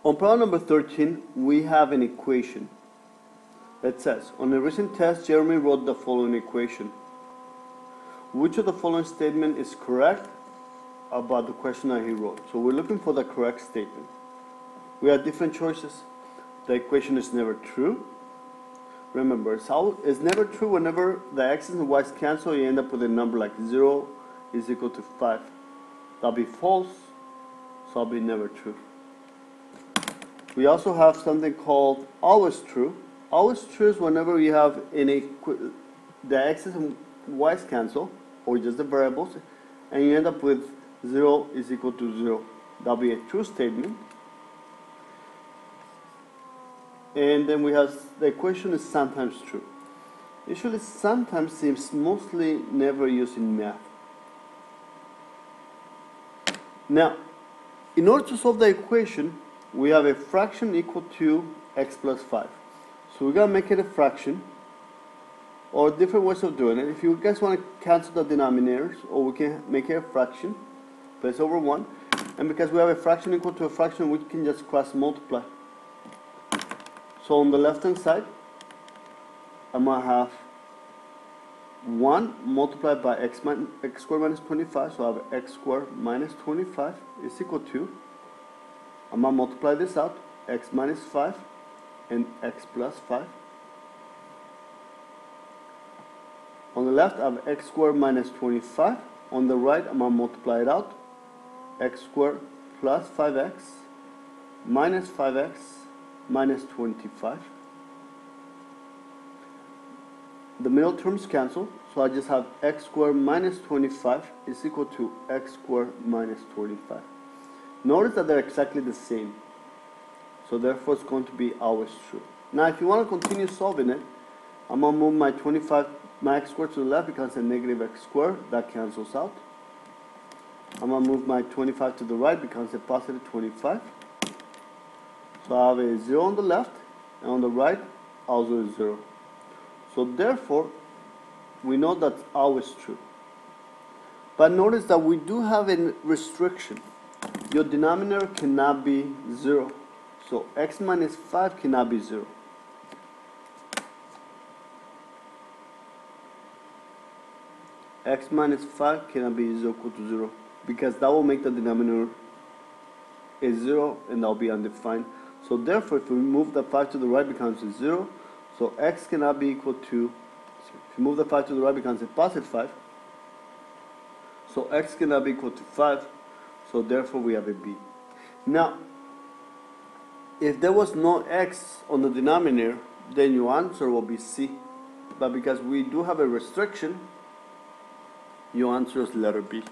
On problem number 13, we have an equation that says, on a recent test, Jeremy wrote the following equation. Which of the following statement is correct about the question that he wrote? So we're looking for the correct statement. We have different choices. The equation is never true. Remember, it's never true whenever the x's and y's cancel, you end up with a number like 0 is equal to 5. That'll be false, so that'll be never true. We also have something called always true. Always true is whenever you have the x's and y's cancel, or just the variables, and you end up with 0 is equal to 0. That'll be a true statement. And then we have the equation is sometimes true. Usually sometimes seems mostly never used in math. Now, in order to solve the equation, we have a fraction equal to x plus 5. So we're going to make it a fraction, or different ways of doing it. If you guys want to cancel the denominators, or we can make it a fraction, place over 1. And because we have a fraction equal to a fraction, we can just cross multiply. So on the left hand side, I'm going to have 1 multiplied by x squared minus 25. So I have x squared minus 25 is equal to, I'm going to multiply this out, x minus 5 and x plus 5. On the left, I have x squared minus 25. On the right, I'm going to multiply it out, x squared plus 5x minus 5x minus 25. The middle terms cancel, so I just have x squared minus 25 is equal to x squared minus 25. Notice that they're exactly the same, so therefore it's going to be always true. Now if you want to continue solving it, I'm going to move my x squared to the left because it's a negative x squared, that cancels out. I'm going to move my 25 to the right because it's a positive 25. So I have a 0 on the left, and on the right, also a 0. So therefore, we know that's always true. But notice that we do have a restriction. Your denominator cannot be 0. So x minus 5 cannot be 0. X minus 5 cannot be equal to 0, because that will make the denominator a 0, and that will be undefined. So therefore, if we move the 5 to the right, it becomes a 0. So x cannot be equal to, if you move the 5 to the right, it becomes a positive 5. So x cannot be equal to 5. So therefore, we have a b. Now, if there was no x on the denominator, then your answer will be c. But because we do have a restriction, your answer is letter b.